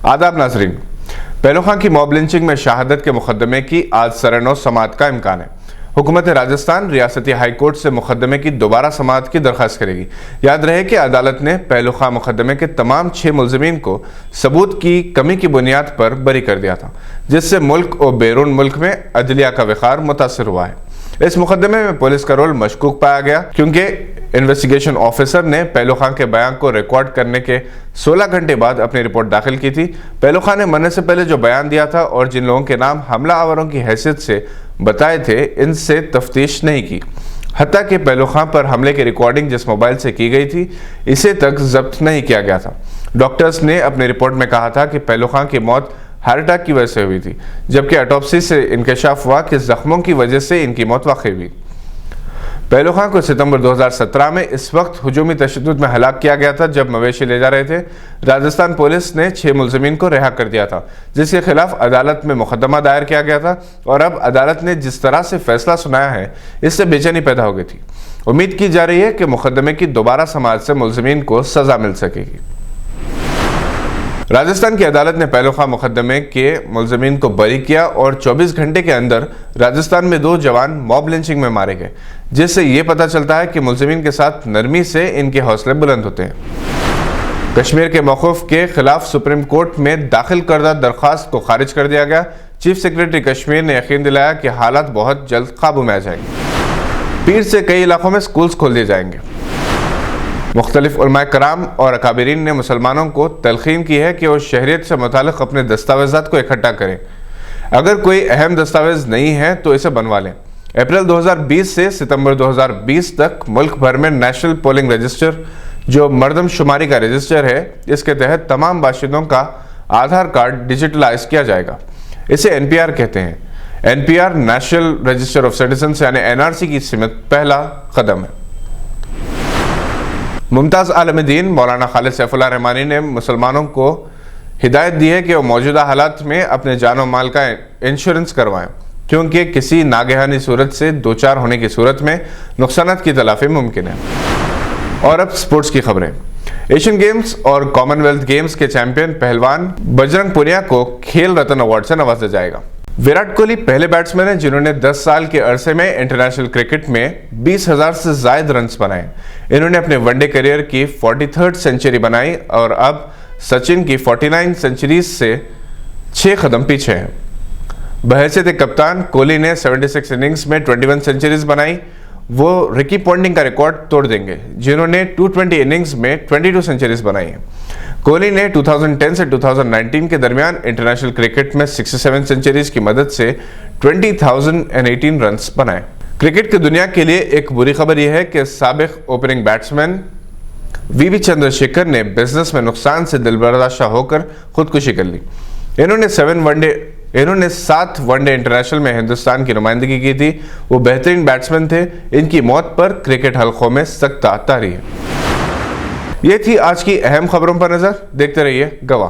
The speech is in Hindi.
आदाब नाजरीन। पहलू खां की मॉब लिंचिंग में शहादत के मुकदमे की आज सरनो समाअत का इम्कान है। हुकूमत राजस्थान रियासती हाई कोर्ट से मुकदमे की दोबारा समाअत की दरख्वास्त करेगी। याद रहे कि अदालत ने पहलू खां मुकदमे के तमाम 6 मुलजमीन को सबूत की कमी की बुनियाद पर बरी कर दिया था, जिससे मुल्क और बैरून मुल्क में अदलिया का वक़ार मुतासर हुआ है। इस मुकदमे में पुलिस का रोल मशकूक पाया गया, क्योंकि इन्वेस्टिगेशन ऑफिसर ने पहलू खां के बयान को रिकॉर्ड करने के 16 घंटे बाद अपनी रिपोर्ट दाखिल की थी। पहलू खां ने मरने से पहले जो बयान दिया था और जिन लोगों के नाम हमला आवरों की हैसियत से बताए थे, इनसे तफ्तीश नहीं की। हत्ता कि पहलू खां पर हमले की रिकॉर्डिंग जिस मोबाइल से की गई थी, इसे तक जब्त नहीं किया गया था। डॉक्टर्स ने अपनी रिपोर्ट में कहा था कि पहलू खां की मौत हार्ट अटैक की वजह से हुई थी, जबकि ऑटोप्सी से इंकशाफ हुआ कि जख्मों की वजह से इनकी मौत वाकई हुई। पहलू खां को सितंबर 2017 में इस वक्त हुजूमी तशद्दुद में हलाक किया गया था, जब मवेशी ले जा रहे थे। राजस्थान पुलिस ने 6 मुलजमीन को रिहा कर दिया था, जिसके खिलाफ अदालत में मुकदमा दायर किया गया था। और अब अदालत ने जिस तरह से फैसला सुनाया है, इससे बेचैनी पैदा हो गई थी। उम्मीद की जा रही है कि मुकदमे की दोबारा समाअत से मुलजमीन को सजा मिल सकेगी। राजस्थान की अदालत ने पहलू खां मुकदमे के मुलजमीन को बरी किया और 24 घंटे के अंदर राजस्थान में 2 जवान मॉब लिंचिंग में मारे गए, जिससे ये पता चलता है कि मुलजमीन के साथ नरमी से इनके हौसले बुलंद होते हैं। कश्मीर के मौक़िफ़ के खिलाफ सुप्रीम कोर्ट में दाखिल करदा दरख्वास्त को खारिज कर दिया गया। चीफ सेक्रेटरी कश्मीर ने यकीन दिलाया कि हालात बहुत जल्द काबू में आ जाएंगे। पीर से कई इलाकों में स्कूल्स खोल दिए जाएंगे। मुख्तलिफ उलमाए कराम और अकाबिरीन ने मुसलमानों को तलखीन की है कि वो शहरियत से मुतालिक अपने दस्तावेज़ात को इकट्ठा करें। अगर कोई अहम दस्तावेज़ नहीं है तो इसे बनवा लें। अप्रैल 2020 से सितंबर 2020 तक मुल्क भर में नेशनल पोलिंग रजिस्टर, जो मरदमशुमारी का रजिस्टर है, इसके तहत तमाम बाशिंदों का आधार कार्ड डिजिटलाइज किया जाएगा। इसे NPR कहते हैं। NPR national register of citizens यानी NRC की सिमत पहला कदम है। मुमताज़ आलम-ए-दीन मौलाना खालिद सैफुल्लाह रहमानी ने मुसलमानों को हिदायत दी है कि वो मौजूदा हालात में अपने जान और माल का इंश्योरेंस करवाएं, क्योंकि किसी नागहानी सूरत से दो चार होने की सूरत में नुकसानात की तलाफी मुमकिन है। और अब स्पोर्ट्स की खबरें। एशियन गेम्स और कॉमनवेल्थ गेम्स के चैंपियन पहलवान बजरंग पुनिया को खेल रत्न अवार्ड से नवाजा जाएगा। विराट कोहली पहले बैट्समैन हैं जिन्होंने 10 साल के अरसे में इंटरनेशनल क्रिकेट में 20,000 से ज्यादा रन्स बनाए। इन्होंने अपने वनडे करियर की 43rd सेंचुरी बनाई और अब सचिन की 49 सेंचुरीज से 6 कदम पीछे हैं। बहैसियत कप्तान कोहली ने 76 इनिंग्स में 21 सेंचुरीज बनाई। वो रिकी पॉन्टिंग का रिकॉर्ड तोड़ देंगे, जिन्होंने 220 इनिंग्स में 22 सेंचुरीज बनाई हैं। कोहली ने 2010 से 2019 के दरमियान इंटरनेशनल क्रिकेट में 67 सेंचुरीज की मदद से 20,018 रन्स बनाए। क्रिकेट की दुनिया के लिए एक बुरी खबर यह है कि साबिक ओपनिंग बैट्समैन वीवी चंद्रशेखर ने बिजनेस में नुकसान से दिलबर्दाशा होकर खुदकुशी कर ली। इन्होंने 7 वनडे इंटरनेशनल में हिंदुस्तान की नुमाइंदगी की थी। वो बेहतरीन बैट्समैन थे। इनकी मौत पर क्रिकेट हलकों में सख्त तारी है। ये थी आज की अहम खबरों पर नजर। देखते रहिए गवाह।